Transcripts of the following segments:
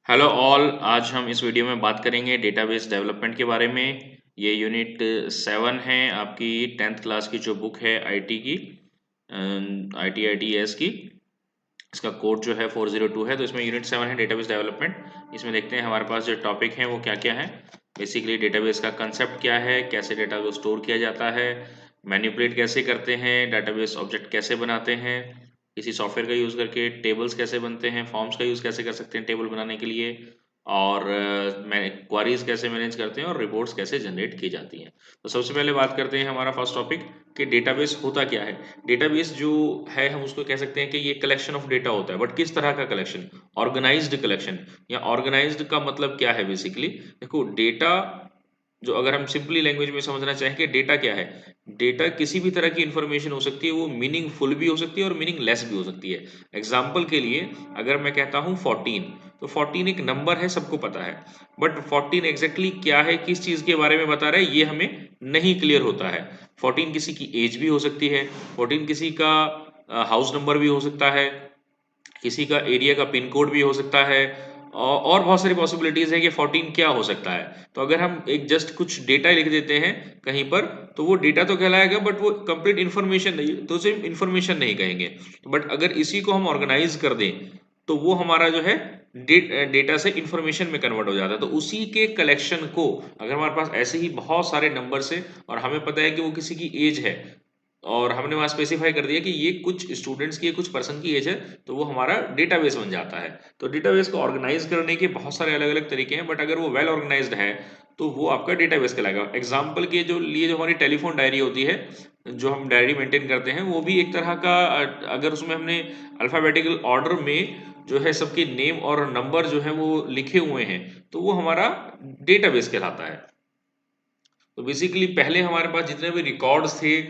Hello all. आज हम इस वीडियो में बात करेंगे डेटाबेस डेवलपमेंट के बारे में। ये यूनिट 7 है आपकी 10th क्लास की जो बुक है आईटी की, आई टी एस की। इसका कोड जो है 402 है। तो इसमें यूनिट 7 है डेटाबेस डेवलपमेंट। इसमें देखते हैं हमारे पास जो टॉपिक हैं वो क्या क्या है। बेसिकली डेटाबेस का कंसेप्ट क्या है, कैसे डेटा को स्टोर किया जाता है, मैनिपुलेट कैसे करते हैं, डेटाबेस ऑब्जेक्ट कैसे बनाते हैं, किसी सॉफ्टवेयर का यूज़ करके टेबल्स कैसे बनते हैं, फॉर्म्स का यूज़ कैसे कर सकते हैं टेबल बनाने के लिए, और क्वारीज कैसे मैनेज करते हैं और रिपोर्ट्स कैसे जनरेट की जाती हैं। तो सबसे पहले बात करते हैं हमारा फर्स्ट टॉपिक कि डेटाबेस होता क्या है। डेटाबेस जो है हम उसको कह सकते हैं कि ये कलेक्शन ऑफ डेटा होता है, बट किस तरह का कलेक्शन? Organised collection. या ऑर्गेनाइज्ड का मतलब क्या है? बेसिकली देखो, डेटा जो अगर हम सिंपली लैंग्वेज में समझना चाहें कि डेटा क्या है, डेटा किसी भी तरह की इंफॉर्मेशन हो सकती है। वो मीनिंगफुल भी हो सकती है और मीनिंगलेस भी हो सकती है। एग्जाम्पल के लिए अगर मैं कहता हूँ 14, तो 14 एक नंबर है, सबको पता है, बट 14 एग्जैक्टली क्या है, किस चीज़ के बारे में बता रहा है, ये हमें नहीं क्लियर होता है। 14 किसी की एज भी हो सकती है, 14 किसी का हाउस नंबर भी हो सकता है, किसी का एरिया का पिन कोड भी हो सकता है, और बहुत सारी पॉसिबिलिटीज़ है कि 14 क्या हो सकता है। तो अगर हम एक जस्ट कुछ डेटा लिख देते हैं कहीं पर, तो वो डेटा तो कहलाएगा, बट वो कंप्लीट इन्फॉर्मेशन नहीं, तो उसे इन्फॉर्मेशन नहीं कहेंगे। बट अगर इसी को हम ऑर्गेनाइज कर दें तो वो हमारा जो है डेटा से इंफॉर्मेशन में कन्वर्ट हो जाता है। तो उसी के कलेक्शन को, अगर हमारे पास ऐसे ही बहुत सारे नंबर्स है और हमें पता है कि वो किसी की एज है, और हमने वहाँ स्पेसिफाई कर दिया कि ये कुछ स्टूडेंट्स की, कुछ पर्सन की एज है, तो वो हमारा डेटाबेस बन जाता है। तो डेटाबेस को ऑर्गेनाइज करने के बहुत सारे अलग अलग तरीके हैं, बट अगर वो वेल ऑर्गेनाइज्ड है तो वो आपका डेटाबेस कहलाएगा। एग्जाम्पल के जो लिए, जो हमारी टेलीफोन डायरी होती है, जो हम डायरी मेंटेन करते हैं, वो भी एक तरह का, अगर उसमें हमने अल्फ़ाबेटिकल ऑर्डर में जो है सबके नेम और नंबर जो है वो लिखे हुए हैं, तो वो हमारा डेटाबेस कहलाता है। तो बेसिकली पहले हमारे पास जितने भी रिकॉर्ड्स थे,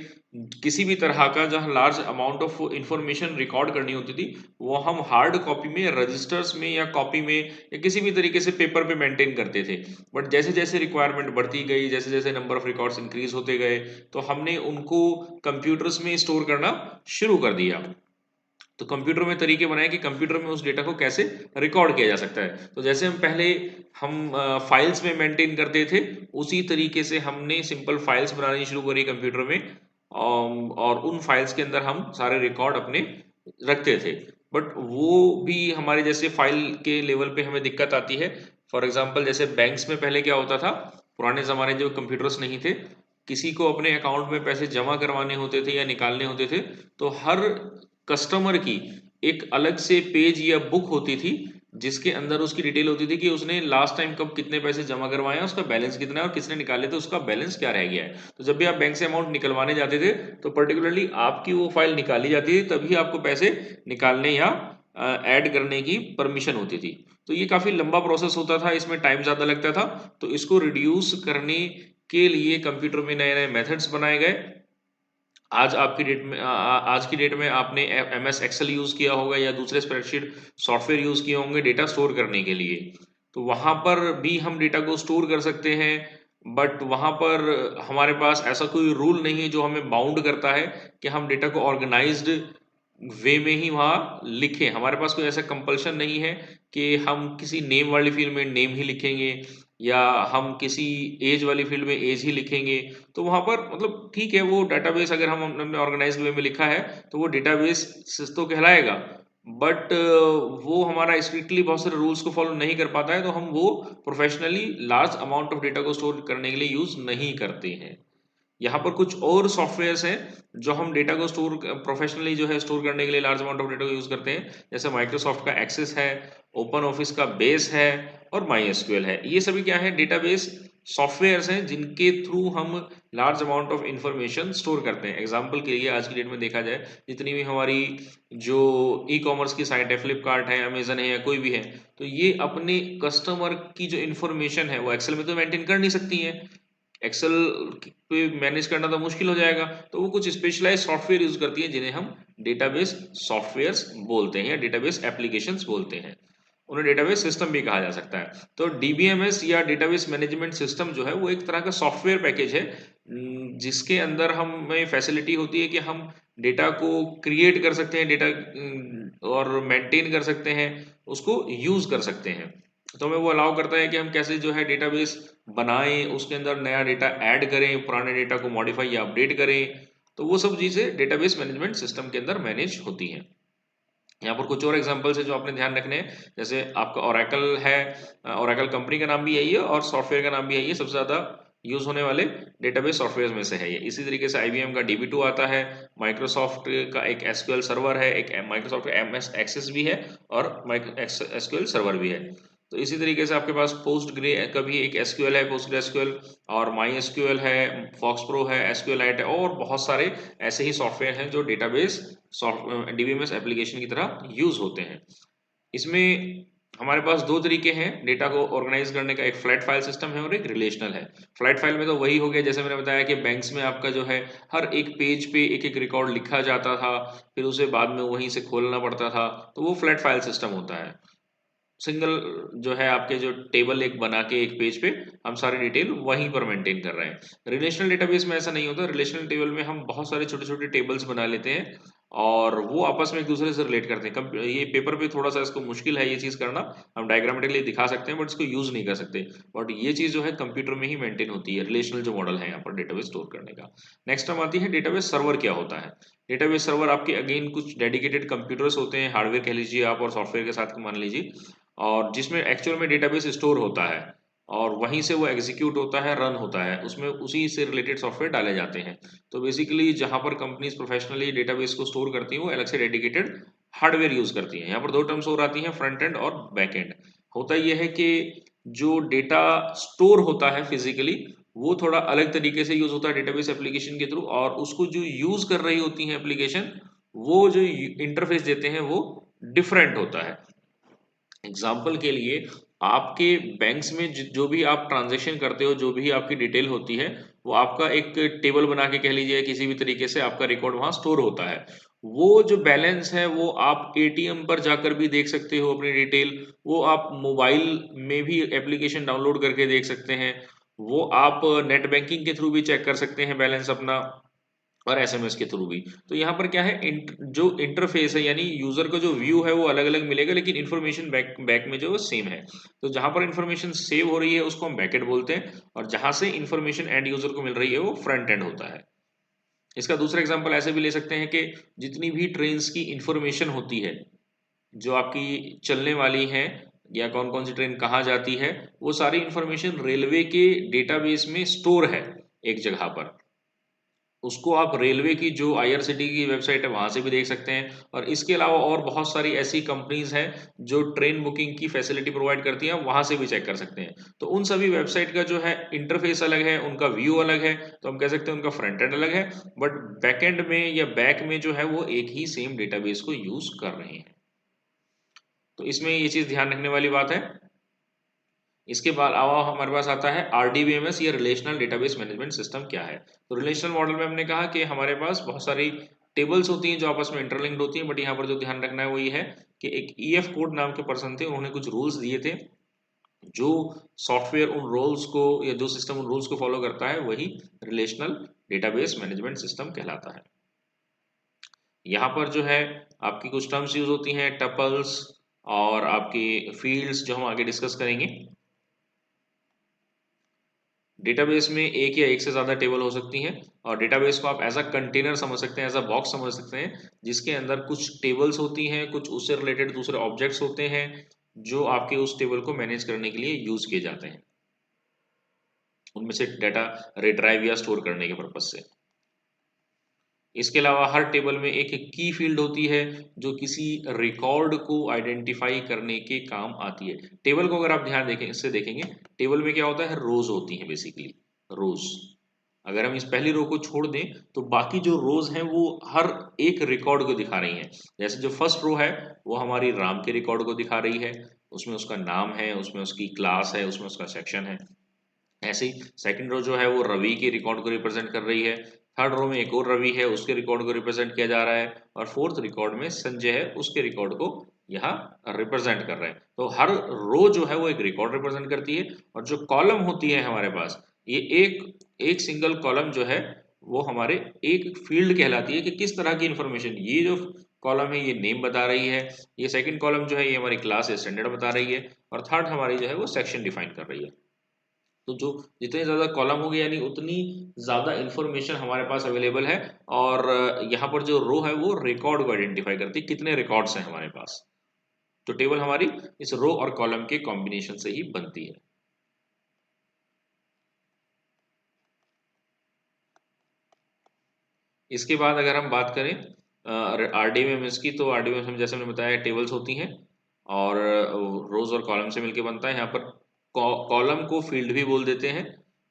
किसी भी तरह का जहाँ large amount of information record करनी होती थी, वो हम हार्ड कॉपी में, रजिस्टर्स में या कॉपी में या किसी भी तरीके से पेपर पे मेंटेन करते थे। बट जैसे जैसे रिक्वायरमेंट बढ़ती गई, जैसे जैसे नंबर ऑफ रिकॉर्ड्स इंक्रीज होते गए, तो हमने उनको कंप्यूटर्स में स्टोर करना शुरू कर दिया। तो कंप्यूटर में तरीके बनाए कि कंप्यूटर में उस डेटा को कैसे रिकॉर्ड किया जा सकता है। तो जैसे हम पहले फाइल्स में मेंटेन करते थे, उसी तरीके से हमने सिंपल फाइल्स बनानी शुरू करी कंप्यूटर में। और उन फाइल्स के अंदर हम सारे रिकॉर्ड अपने रखते थे। बट वो भी हमारे जैसे फाइल के लेवल पे हमें दिक्कत आती है। फॉर एग्जांपल जैसे बैंक्स में पहले क्या होता था, पुराने ज़माने जो कंप्यूटर्स नहीं थे, किसी को अपने अकाउंट में पैसे जमा करवाने होते थे या निकालने होते थे, तो हर कस्टमर की एक अलग से पेज या बुक होती थी, जिसके अंदर उसकी डिटेल होती थी कि उसने लास्ट टाइम कब कितने पैसे जमा करवाए हैं, उसका बैलेंस कितना है, और किसने निकाले थे उसका बैलेंस क्या रह गया है। तो जब भी आप बैंक से अमाउंट निकलवाने जाते थे, तो पर्टिकुलरली आपकी वो फाइल निकाली जाती थी, तभी आपको पैसे निकालने या ऐड करने की परमिशन होती थी। तो ये काफ़ी लंबा प्रोसेस होता था, इसमें टाइम ज़्यादा लगता था। तो इसको रिड्यूस करने के लिए कंप्यूटर में नए नए मेथड्स बनाए गए। आज की डेट में आपने MS एक्सेल यूज़ किया होगा या दूसरे स्प्रेडशीट सॉफ्टवेयर यूज़ किए होंगे डेटा स्टोर करने के लिए। तो वहाँ पर भी हम डेटा को स्टोर कर सकते हैं, बट वहाँ पर हमारे पास ऐसा कोई रूल नहीं है जो हमें बाउंड करता है कि हम डेटा को ऑर्गेनाइज्ड वे में ही वहाँ लिखें। हमारे पास कोई ऐसा कंपल्शन नहीं है कि हम किसी नेम वाली फील्ड में नेम ही लिखेंगे, या हम किसी एज वाली फील्ड में एज ही लिखेंगे। तो वहाँ पर मतलब ठीक है, वो डेटाबेस अगर हम हमने ऑर्गेनाइज्ड वे में लिखा है तो वो डेटाबेस तो कहलाएगा। बट वो हमारा स्ट्रिक्टली बहुत सारे रूल्स को फॉलो नहीं कर पाता है, तो हम वो professionally large amount of data को स्टोर करने के लिए यूज नहीं करते हैं। यहाँ पर कुछ और सॉफ्टवेयर्स हैं जो हम डेटा को स्टोर प्रोफेशनली जो है स्टोर करने के लिए लार्ज अमाउंट ऑफ डेटा को यूज करते हैं। जैसे माइक्रोसॉफ्ट का एक्सेस है, ओपन ऑफिस का बेस है, और माई एसक्यूएल है। ये सभी क्या है? डेटाबेस सॉफ्टवेयर्स हैं जिनके थ्रू हम large amount of information store करते हैं। एग्जाम्पल के लिए आज की डेट में देखा जाए, जितनी भी हमारी जो ई कॉमर्स की साइट है, फ्लिपकार्ट है, अमेजन है, या कोई भी है, तो ये अपने कस्टमर की जो इन्फॉर्मेशन है वो एक्सेल में तो मेंटेन कर नहीं सकती है। एक्सेल पे मैनेज करना तो मुश्किल हो जाएगा। तो वो कुछ स्पेशलाइज सॉफ्टवेयर यूज करती है जिन्हें हम डेटाबेस सॉफ्टवेयर्स बोलते हैं या डेटाबेस एप्लीकेशंस बोलते हैं। उन्हें डेटाबेस सिस्टम भी कहा जा सकता है। तो डीबीएमएस या डेटाबेस मैनेजमेंट सिस्टम जो है वो एक तरह का सॉफ्टवेयर पैकेज है, जिसके अंदर हमें फैसिलिटी होती है कि हम डेटा को क्रिएट कर सकते हैं, डेटा और मेंटेन कर सकते हैं, उसको यूज कर सकते हैं। तो हमें वो अलाउ करता है कि हम कैसे जो है डेटाबेस बनाएं, उसके अंदर नया डेटा ऐड करें, पुराने डेटा को मॉडिफाई या अपडेट करें। तो वो सब चीज़ें डेटाबेस मैनेजमेंट सिस्टम के अंदर मैनेज होती हैं। यहाँ पर कुछ और एग्जांपल्स है जो आपने ध्यान रखने हैं। जैसे आपका ओरेकल है, ओरेकल कंपनी का नाम भी यही है और सॉफ्टवेयर का नाम भी यही है, सबसे ज़्यादा यूज होने वाले डेटाबेस सॉफ्टवेयर में से है ये। इसी तरीके से IBM का DB2 आता है, माइक्रोसॉफ्ट का एक SQL सर्वर है, एक माइक्रोसॉफ्ट का MS एक्सेस भी है और SQL सर्वर भी है। तो इसी तरीके से आपके पास पोस्ट ग्रे का भी एक SQL है, पोस्ट SQL, और माई SQL है, फॉक्स प्रो है, SQLite है, और बहुत सारे ऐसे ही सॉफ्टवेयर हैं जो डेटाबेस DBMS एप्लीकेशन की तरह यूज होते हैं। इसमें हमारे पास दो तरीके हैं डेटा को ऑर्गेनाइज करने का, एक फ्लैट फाइल सिस्टम है और एक रिलेशनल है। फ्लैट फाइल में तो वही हो गया जैसे मैंने बताया कि बैंक्स में आपका जो है हर एक पेज पे एक एक रिकॉर्ड लिखा जाता था, फिर उसे बाद में वहीं से खोलना पड़ता था, तो वो फ्लैट फाइल सिस्टम होता है। सिंगल जो है आपके जो टेबल एक बना के एक पेज पे हम सारी डिटेल वहीं पर मेंटेन कर रहे हैं। रिलेशनल डेटाबेस में ऐसा नहीं होता। रिलेशनल टेबल में हम बहुत सारे छोटे छोटे टेबल्स बना लेते हैं और वो आपस में एक दूसरे से रिलेट करते हैं। ये पेपर पे थोड़ा सा इसको मुश्किल है ये चीज़ करना, हम डायग्रामेटिकली दिखा सकते हैं बट इसको यूज़ नहीं कर सकते। बट ये चीज़ जो है कंप्यूटर में ही मेंटेन होती है, रिलेशनल जो मॉडल है यहाँ पर डेटाबेस स्टोर करने का। नेक्स्ट हम आती है डेटाबेस सर्वर क्या होता है। डेटाबेस सर्वर आपके अगेन कुछ डेडिकेटेड कंप्यूटर्स होते हैं, हार्डवेयर कह लीजिए आप और सॉफ्टवेयर के साथ मान लीजिए, और जिसमें एक्चुअल में डेटाबेस स्टोर होता है और वहीं से वो एग्जीक्यूट होता है, रन होता है, उसमें उसी से रिलेटेड सॉफ्टवेयर डाले जाते हैं। तो बेसिकली जहां पर कंपनीज प्रोफेशनली डेटाबेस को स्टोर करती हैं वो अलग से डेडिकेटेड हार्डवेयर यूज करती हैं। यहाँ पर दो टर्म्स और आती हैं, फ्रंट एंड और बैक एंड। होता यह है कि जो डेटा स्टोर होता है फिजिकली वो थोड़ा अलग तरीके से यूज होता है डेटाबेस एप्लीकेशन के थ्रू, और उसको जो यूज कर रही होती है एप्लीकेशन, वो जो इंटरफेस देते हैं वो डिफरेंट होता है। एग्जाम्पल के लिए आपके बैंक्स में जो भी आप ट्रांजेक्शन करते हो, जो भी आपकी डिटेल होती है, वो आपका एक टेबल बना के कह लीजिए, किसी भी तरीके से आपका रिकॉर्ड वहां स्टोर होता है। वो जो बैलेंस है वो आप ATM पर जाकर भी देख सकते हो अपनी डिटेल, वो आप मोबाइल में भी एप्लीकेशन डाउनलोड करके देख सकते हैं, वो आप नेट बैंकिंग के थ्रू भी चेक कर सकते हैं बैलेंस अपना, और SMS के थ्रू भी। तो यहाँ पर क्या है, जो इंटरफेस है यानी यूजर का जो व्यू है वो अलग अलग मिलेगा, लेकिन इन्फॉर्मेशन बैक बैक में जो है सेम है। तो जहां पर इन्फॉर्मेशन सेव हो रही है उसको हम बैकएंड बोलते हैं, और जहां से इन्फॉर्मेशन एंड यूजर को मिल रही है वो फ्रंट एंड होता है। इसका दूसरा एग्जाम्पल ऐसे भी ले सकते हैं कि जितनी भी ट्रेन की इंफॉर्मेशन होती है जो आपकी चलने वाली है, या कौन कौन सी ट्रेन कहाँ जाती है, वो सारी इंफॉर्मेशन रेलवे के डेटाबेस में स्टोर है एक जगह पर। उसको आप रेलवे की जो IRCTC की वेबसाइट है वहां से भी देख सकते हैं, और इसके अलावा और बहुत सारी ऐसी कंपनीज हैं जो ट्रेन बुकिंग की फैसिलिटी प्रोवाइड करती हैं, वहां से भी चेक कर सकते हैं। तो उन सभी वेबसाइट का जो है इंटरफेस अलग है, उनका व्यू अलग है, तो हम कह सकते हैं उनका फ्रंट एंड अलग है, बट बैकएंड में या बैक में जो है वो एक ही सेम डेटाबेस को यूज कर रहे हैं। तो इसमें ये चीज ध्यान रखने वाली बात है। इसके बाद अलावा हमारे पास आता है RDBMS या रिलेशनल डेटाबेस मैनेजमेंट सिस्टम क्या है। तो रिलेशनल मॉडल में हमने कहा कि हमारे पास बहुत सारी टेबल्स होती हैं जो आपस में इंटरलिंक्ड होती हैं, बट यहाँ पर जो ध्यान रखना है वो ये है कि एक EF कोड नाम के पर्सन थे, उन्होंने कुछ रूल्स दिए थे। जो सॉफ्टवेयर उन रूल्स को या जो सिस्टम उन रूल्स को फॉलो करता है वही रिलेशनल डेटाबेस मैनेजमेंट सिस्टम कहलाता है। यहाँ पर जो है आपकी कुछ टर्म्स यूज होती हैं, टपल्स और आपकी फील्ड्स, जो हम आगे डिस्कस करेंगे। डेटाबेस में एक या एक से ज्यादा टेबल हो सकती हैं, और डेटाबेस को आप एज अ कंटेनर समझ सकते हैं, एज अ बॉक्स समझ सकते हैं, जिसके अंदर कुछ टेबल्स होती हैं, कुछ उससे रिलेटेड दूसरे ऑब्जेक्ट्स होते हैं जो आपके उस टेबल को मैनेज करने के लिए यूज किए जाते हैं, उनमें से डाटा रिट्राइव या स्टोर करने के पर्पज से। इसके अलावा हर टेबल में एक की फील्ड होती है जो किसी रिकॉर्ड को आइडेंटिफाई करने के काम आती है। टेबल को अगर आप ध्यान देखें, इससे देखेंगे टेबल में क्या होता है, रोज होती है बेसिकली, रोज। अगर हम इस पहली रो को छोड़ दें तो बाकी जो रोज हैं वो हर एक रिकॉर्ड को दिखा रही हैं। जैसे जो फर्स्ट रो है वो हमारी राम के रिकॉर्ड को दिखा रही है, उसमें उसका नाम है, उसमें उसकी क्लास है, उसमें उसका सेक्शन है। ऐसे ही सेकंड रो जो है वो रवि के रिकॉर्ड को रिप्रेजेंट कर रही है, थर्ड रो में एक और रवि है उसके रिकॉर्ड को रिप्रेजेंट किया जा रहा है, और फोर्थ रिकॉर्ड में संजय है उसके रिकॉर्ड को यहाँ रिप्रेजेंट कर रहे हैं। तो हर रो जो है वो एक रिकॉर्ड रिप्रेजेंट करती है, और जो कॉलम होती है हमारे पास, ये एक एक सिंगल कॉलम जो है वो हमारे एक फील्ड कहलाती है कि किस तरह की इंफॉर्मेशन, ये जो कॉलम है ये नेम बता रही है, ये सेकंड कॉलम जो है ये हमारी क्लास स्टैंडर्ड बता रही है, और थर्ड हमारी जो है वो सेक्शन डिफाइन कर रही है। तो जो जितने ज़्यादा कॉलम हो गए यानी उतनी ज़्यादा इंफॉर्मेशन हमारे पास अवेलेबल है, और यहाँ पर जो रो है वो रिकॉर्ड को आइडेंटिफाई करती है, कितने रिकॉर्ड्स हैं हमारे पास। तो टेबल हमारी इस रो और कॉलम के कॉम्बिनेशन से ही बनती है। इसके बाद अगर हम बात करें आरडीएमएस की, तो आरडीएमएस में जैसे मैंने बताया टेबल्स होती हैं और रोज और कॉलम से मिलकर बनता है। यहाँ पर कॉलम को फील्ड भी बोल देते हैं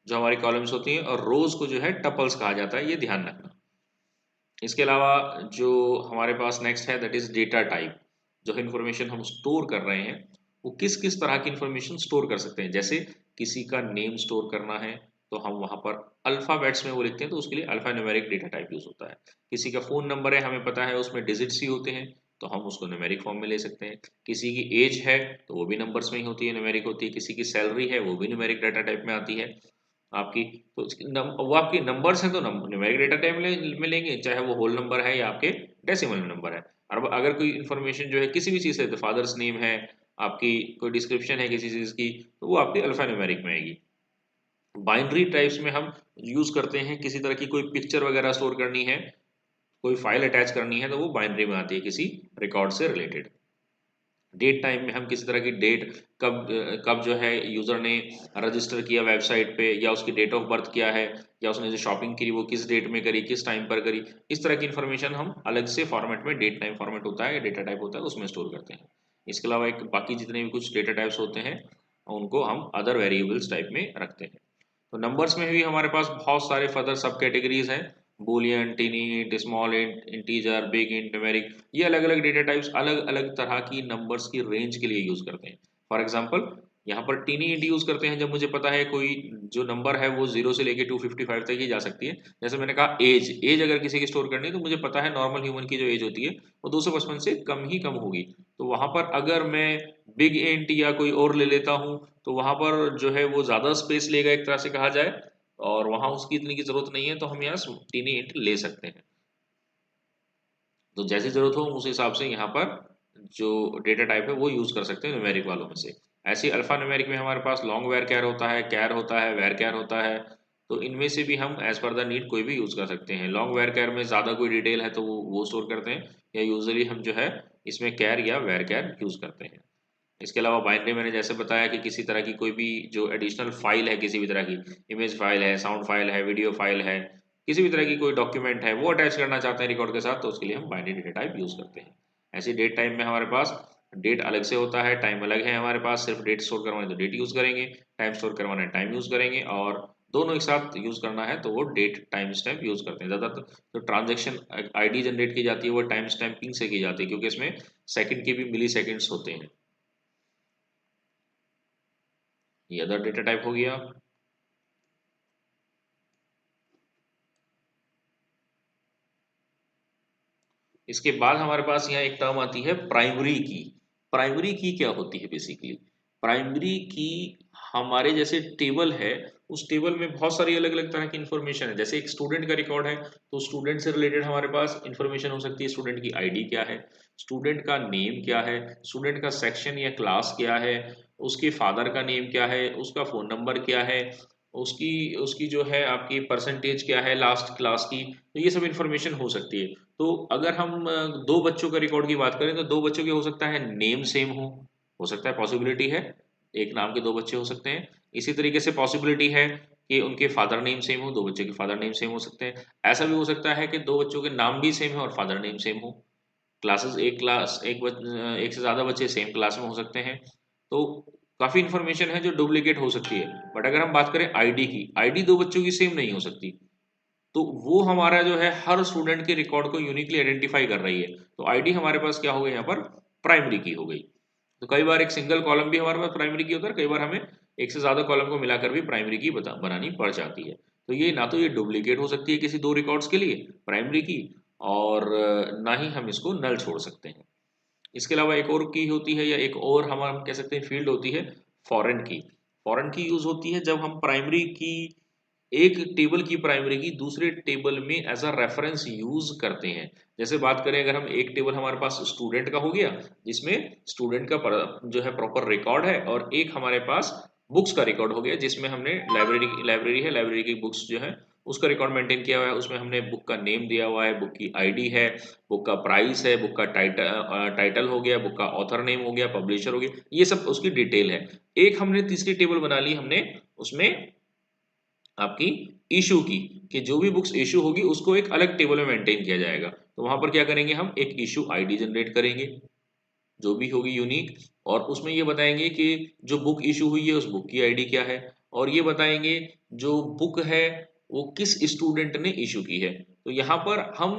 जो हमारी कॉलम्स होती हैं, और रोज को जो है टपल्स कहा जाता है, ये ध्यान रखना। इसके अलावा जो हमारे पास नेक्स्ट है दैट इज डेटा टाइप। जो इन्फॉर्मेशन हम स्टोर कर रहे हैं वो किस किस तरह की इन्फॉर्मेशन स्टोर कर सकते हैं। जैसे किसी का नेम स्टोर करना है तो हम वहां पर अल्फाबेट्स में वो लिखते हैं, तो उसके लिए alpha numeric data type use होता है। किसी का फोन नंबर है, हमें पता है उसमें डिजिट्स ही होते हैं, तो हम उसको न्यूमेरिक फॉर्म में ले सकते हैं। किसी की एज है तो वो भी नंबर्स में ही होती है, न्यूमेरिक होती है। किसी की सैलरी है वो भी न्यूमेरिक डाटा टाइप में आती है आपकी। तो वो आपके नंबर्स हैं तो न्यूमेरिक डेटा टाइप में लेंगे, चाहे वो होल नंबर है या आपके डेसिमल नंबर है। और अगर कोई इन्फॉर्मेशन जो है किसी भी चीज़ से, तो फादर्स नेम है, आपकी कोई डिस्क्रिप्शन है किसी चीज़ की, तो वो आपकी अल्फा न्यूमेरिक में आएगी। बाइनरी टाइप्स में हम यूज करते हैं किसी तरह की कोई पिक्चर वगैरह स्टोर करनी है, कोई फाइल अटैच करनी है, तो वो बाइनरी में आती है किसी रिकॉर्ड से रिलेटेड। डेट टाइम में हम किसी तरह की डेट, कब कब जो है यूजर ने रजिस्टर किया वेबसाइट पे, या उसकी डेट ऑफ बर्थ क्या है, या उसने जो शॉपिंग की वो किस डेट में करी, किस टाइम पर करी, इस तरह की इन्फॉर्मेशन हम अलग से फॉर्मेट में, डेट टाइम फॉर्मेट होता है, डेटा टाइप होता है, उसमें स्टोर करते हैं। इसके अलावा एक बाकी जितने भी कुछ डेटा टाइप्स होते हैं उनको हम अदर वेरिएबल्स टाइप में रखते हैं। तो नंबर्स में भी हमारे पास बहुत सारे फर्दर सब कैटेगरीज हैं, Boolean, टिनी int, small int, integer, big int, numeric. ये अलग अलग डेटा टाइप्स अलग अलग तरह की नंबर्स की रेंज के लिए यूज करते हैं। फॉर एग्जांपल यहाँ पर टिनी इंट यूज करते हैं जब मुझे पता है कोई जो नंबर है वो 0 से लेके 255 तक ही जा सकती है। जैसे मैंने कहा एज, एज अगर किसी की स्टोर करनी है तो मुझे पता है नॉर्मल ह्यूमन की जो एज होती है वो 255 से कम ही कम होगी। तो वहां पर अगर मैं बिग इंट या कोई और ले लेता हूँ तो वहां पर जो है वो ज्यादा स्पेस लेगा एक तरह से कहा जाए, और वहां उसकी इतनी की जरूरत नहीं है, तो हम यहाँ टीनी इंट ले सकते हैं। तो जैसी जरूरत हो उस हिसाब से यहाँ पर जो डेटा टाइप है वो यूज कर सकते हैं न्यूमेरिक वालों में से। ऐसे अल्फा न्यूमेरिक में हमारे पास लॉन्ग वेर कैर होता है, कैर होता है, वेर कैर होता है। तो इनमें से भी हम एज पर द नीड कोई भी यूज कर सकते हैं। लॉन्ग वेर कैर में ज्यादा कोई डिटेल है तो वो स्टोर करते हैं, या यूजुअली हम जो है इसमें कैर या वेर कैर यूज करते हैं। इसके अलावा बाइनरी मैंने जैसे बताया कि किसी तरह की कोई भी जो एडिशनल फाइल है, किसी भी तरह की इमेज फाइल है, साउंड फाइल है, वीडियो फाइल है, किसी भी तरह की कोई डॉक्यूमेंट है वो अटैच करना चाहते हैं रिकॉर्ड के साथ, तो उसके लिए हम बाइनरी डेटा टाइप यूज करते हैं। ऐसे डेट टाइम में हमारे पास डेट अलग से होता है, टाइम अलग है। हमारे पास सिर्फ डेट स्टोर करवाना है तो डेट यूज करेंगे, टाइम स्टोर करवाना है टाइम यूज करेंगे, और दोनों एक साथ यूज करना है तो वो डेट टाइम स्टैम्प यूज करते हैं। ज्यादातर जो ट्रांजेक्शन आईडी जनरेट की जाती है वो टाइम स्टैंपिंग से की जाती है, क्योंकि इसमें सेकंड के भी मिली सेकंड्स होते हैं। ये अदर डेटा टाइप हो गया। इसके बाद हमारे पास यहाँ एक टर्म आती है प्राइमरी की। प्राइमरी की क्या होती है बेसिकली? प्राइमरी की हमारे जैसे टेबल है, उस टेबल में बहुत सारी अलग अलग तरह की इंफॉर्मेशन है। जैसे एक स्टूडेंट का रिकॉर्ड है तो स्टूडेंट से रिलेटेड हमारे पास इंफॉर्मेशन हो सकती है। स्टूडेंट की आईडी क्या है, स्टूडेंट का नेम क्या है, स्टूडेंट का सेक्शन या क्लास क्या है, उसके फादर का नेम क्या है, उसका फोन नंबर क्या है, उसकी उसकी जो है आपकी परसेंटेज क्या है लास्ट क्लास की। तो ये सब इंफॉर्मेशन हो सकती है। तो अगर हम दो बच्चों का रिकॉर्ड की बात करें तो दो बच्चों के हो सकता है नेम सेम हो सकता है, पॉसिबिलिटी है, एक नाम के दो बच्चे हो सकते हैं। इसी तरीके से पॉसिबिलिटी है कि उनके फादर नेम सेम हो, दो बच्चों के फादर नेम सेम हो सकते हैं। ऐसा भी हो सकता है कि दो बच्चों के नाम भी सेम है और फादर नेम सेम हो। क्लासेस एक क्लास एक से ज्यादा बच्चे सेम क्लास में हो सकते हैं। तो काफी इंफॉर्मेशन है जो डुप्लीकेट हो सकती है। बट अगर हम बात करें आईडी की, आईडी दो बच्चों की सेम नहीं हो सकती। तो वो हमारा जो है हर स्टूडेंट के रिकॉर्ड को यूनिकली आइडेंटिफाई कर रही है। तो आईडी हमारे पास क्या हो गई यहाँ पर, प्राइमरी की हो गई। तो कई बार एक सिंगल कॉलम भी हमारे पास प्राइमरी की होता है, कई बार हमें एक से ज्यादा कॉलम को मिलाकर भी प्राइमरी की बनानी पड़ जाती है। तो ये ना तो ये डुप्लीकेट हो सकती है किसी दो रिकॉर्ड्स के लिए प्राइमरी की, और ना ही हम इसको नल छोड़ सकते हैं। इसके अलावा एक और की होती है, या एक और हम कह सकते हैं फील्ड होती है, फॉरेन की। फॉरेन की यूज होती है जब हम प्राइमरी की एक टेबल की प्राइमरी की दूसरे टेबल में एज अ रेफरेंस यूज करते हैं। जैसे बात करें, अगर हम एक टेबल हमारे पास स्टूडेंट का हो गया जिसमें स्टूडेंट का जो है प्रॉपर रिकॉर्ड है, और एक हमारे पास बुक्स का रिकॉर्ड हो गया जिसमें हमने लाइब्रेरी है, लाइब्रेरी की बुक्स जो है उसका रिकॉर्ड मेंटेन किया हुआ है। उसमें हमने बुक का नेम दिया हुआ है, बुक की आईडी है, बुक का प्राइस है, बुक का टाइटल हो गया, बुक का ऑथर नेम हो गया, पब्लिशर हो गया, ये सब उसकी डिटेल है। एक हमने तीसरी टेबल बना ली हमने उसमें आपकी इशू की, कि जो भी बुक्स इशू होगी उसको एक अलग टेबल में मेंटेन किया जाएगा। तो वहां पर क्या करेंगे, हम एक इशू आईडी जनरेट करेंगे जो भी होगी यूनिक, और उसमें ये बताएंगे कि जो बुक इशू हुई है उस बुक की आईडी क्या है, और ये बताएंगे जो बुक है वो किस स्टूडेंट ने इशू की है। तो यहाँ पर हम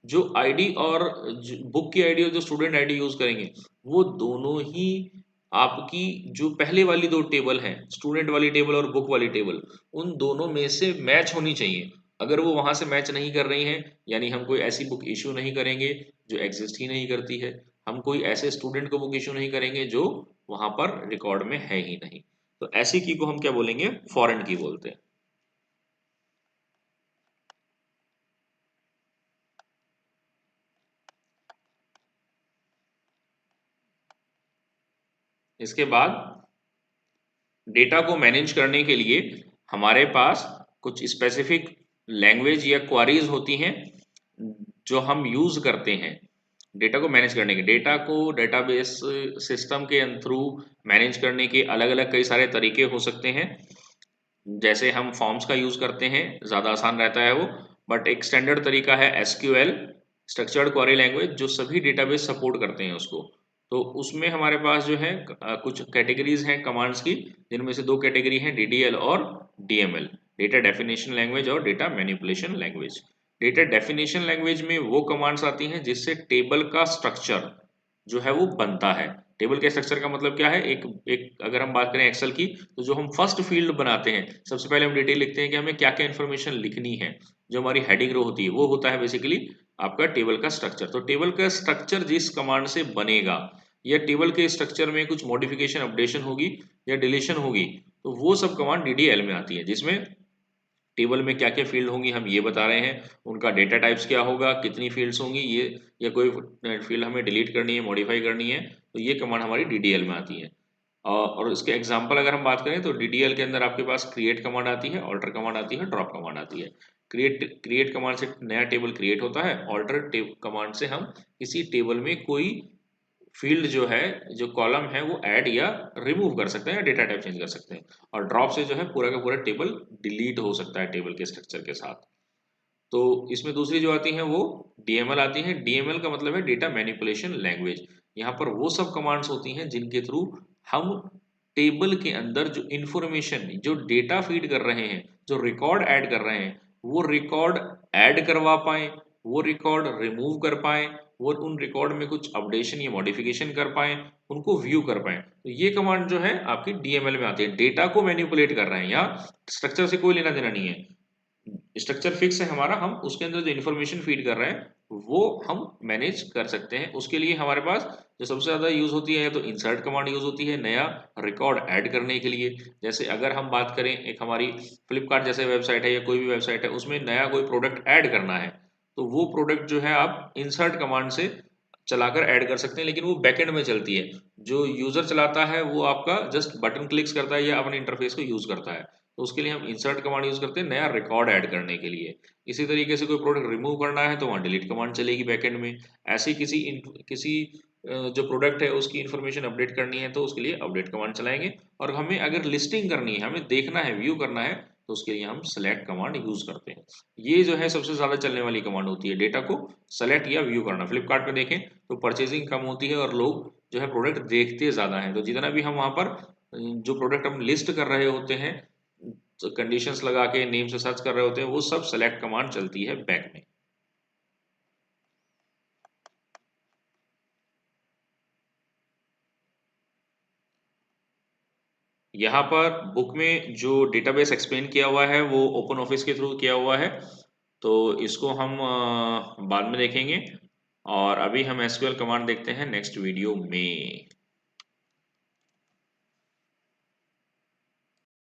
जो आईडी और बुक की आईडी और जो स्टूडेंट आईडी यूज करेंगे वो दोनों ही आपकी जो पहले वाली दो टेबल हैं, स्टूडेंट वाली टेबल और बुक वाली टेबल, उन दोनों में से मैच होनी चाहिए। अगर वो वहां से मैच नहीं कर रही हैं, यानी हम कोई ऐसी बुक इशू नहीं करेंगे जो एग्जिस्ट ही नहीं करती है, हम कोई ऐसे स्टूडेंट को बुक इशू नहीं करेंगे जो वहां पर रिकॉर्ड में है ही नहीं। तो ऐसी की को हम क्या बोलेंगे, फॉरेन की बोलते हैं। इसके बाद डेटा को मैनेज करने के लिए हमारे पास कुछ स्पेसिफिक लैंग्वेज या क्वारीज होती हैं जो हम यूज करते हैं डेटा को मैनेज करने के। डेटा को डेटाबेस सिस्टम के थ्रू मैनेज करने के अलग अलग कई सारे तरीके हो सकते हैं। जैसे हम फॉर्म्स का यूज करते हैं, ज़्यादा आसान रहता है वो, बट एक स्टैंडर्ड तरीका है एसक्यूएल, स्ट्रक्चर्ड क्वेरी लैंग्वेज, जो सभी डेटाबेस सपोर्ट करते हैं उसको। तो उसमें हमारे पास जो है कुछ कैटेगरीज हैं कमांड्स की, जिनमें से दो कैटेगरी हैं डीडीएल और डीएमएल, डेटा डेफिनेशन लैंग्वेज और data manipulation language. Data definition language में वो कमांड्स आती हैं जिससे टेबल का स्ट्रक्चर जो है वो बनता है। टेबल के स्ट्रक्चर का मतलब क्या है, एक एक अगर हम बात करें एक्सेल की, तो जो हम फर्स्ट फील्ड बनाते हैं सबसे पहले हम डिटेल लिखते हैं कि हमें क्या क्या इन्फॉर्मेशन लिखनी है। जो हमारी हेडिंग रो होती है वो होता है बेसिकली आपका टेबल का स्ट्रक्चर। तो टेबल का स्ट्रक्चर जिस कमांड से बनेगा, या टेबल के स्ट्रक्चर में कुछ मॉडिफिकेशन अपडेशन होगी या डिलीशन होगी, तो वो सब कमांड डीडीएल में आती है, जिसमें टेबल में क्या क्या फील्ड होंगी हम ये बता रहे हैं, उनका डेटा टाइप्स क्या होगा, कितनी फील्ड्स होंगी ये, या कोई फील्ड हमें डिलीट करनी है, मॉडिफाई करनी है, तो ये कमांड हमारी डीडीएल में आती है। और इसके एग्जांपल अगर हम बात करें तो डीडीएल के अंदर आपके पास क्रिएट कमांड आती है, ऑल्टर कमांड आती है, ड्रॉप कमांड आती है। क्रिएट कमांड से नया टेबल क्रिएट होता है, ऑल्टर कमांड से हम किसी टेबल में कोई फील्ड जो है, जो कॉलम है वो ऐड या रिमूव कर सकते हैं, या डेटा टाइप चेंज कर सकते हैं। और ड्रॉप से जो है पूरा का पूरा टेबल डिलीट हो सकता है टेबल के स्ट्रक्चर के साथ। तो इसमें दूसरी जो आती है वो डीएमएल आती है। डीएमएल का मतलब है डेटा मैनिपुलेशन लैंग्वेज। यहाँ पर वो सब कमांड्स होती हैं जिनके थ्रू हम टेबल के अंदर जो इंफॉर्मेशन, जो डेटा फीड कर रहे हैं, जो रिकॉर्ड ऐड कर रहे हैं, वो रिकॉर्ड ऐड करवा पाए, वो रिकॉर्ड रिमूव कर पाए, वो उन रिकॉर्ड में कुछ अपडेशन या मॉडिफिकेशन कर पाए, उनको व्यू कर पाए। तो ये कमांड जो है आपकी डीएमएल में आती है। डेटा को मैनिपुलेट कर रहे हैं, यहाँ स्ट्रक्चर से कोई लेना देना नहीं है, स्ट्रक्चर फिक्स है हमारा, हम उसके अंदर जो इन्फॉर्मेशन फीड कर रहे हैं वो हम मैनेज कर सकते हैं। उसके लिए हमारे पास जो सबसे ज्यादा यूज होती है तो इंसर्ट कमांड यूज होती है नया रिकॉर्ड ऐड करने के लिए। जैसे अगर हम बात करें, एक हमारी फ्लिपकार्ट जैसे वेबसाइट है या कोई भी वेबसाइट है, उसमें नया कोई प्रोडक्ट ऐड करना है, तो वो प्रोडक्ट जो है आप इंसर्ट कमांड से चलाकर ऐड कर सकते हैं, लेकिन वो बैकएंड में चलती है। जो यूजर चलाता है वो आपका जस्ट बटन क्लिक्स करता है या अपने इंटरफेस को यूज करता है। तो उसके लिए हम इंसर्ट कमांड यूज करते हैं नया रिकॉर्ड ऐड करने के लिए। इसी तरीके से कोई प्रोडक्ट रिमूव करना है तो वहाँ डिलीट कमांड चलेगी बैकएंड में। ऐसी किसी जो प्रोडक्ट है उसकी इन्फॉर्मेशन अपडेट करनी है तो उसके लिए अपडेट कमांड चलाएंगे। और हमें अगर लिस्टिंग करनी है, हमें देखना है, व्यू करना है, तो उसके लिए हम सेलेक्ट कमांड यूज करते हैं। ये जो है सबसे ज्यादा चलने वाली कमांड होती है, डेटा को सेलेक्ट या व्यू करना। फ्लिपकार्ट पे देखें तो परचेजिंग कम होती है और लोग जो है प्रोडक्ट देखते ज्यादा है, तो जितना भी हम वहां पर जो प्रोडक्ट हम लिस्ट कर रहे होते हैं, तो कंडीशंस लगा के नेम से सर्च कर रहे होते हैं, वो सब सेलेक्ट कमांड चलती है बैक में। यहाँ पर बुक में जो डेटाबेस एक्सप्लेन किया हुआ है वो ओपन ऑफिस के थ्रू किया हुआ है, तो इसको हम बाद में देखेंगे। और अभी हम एसक्यूएल कमांड देखते हैं नेक्स्ट वीडियो में।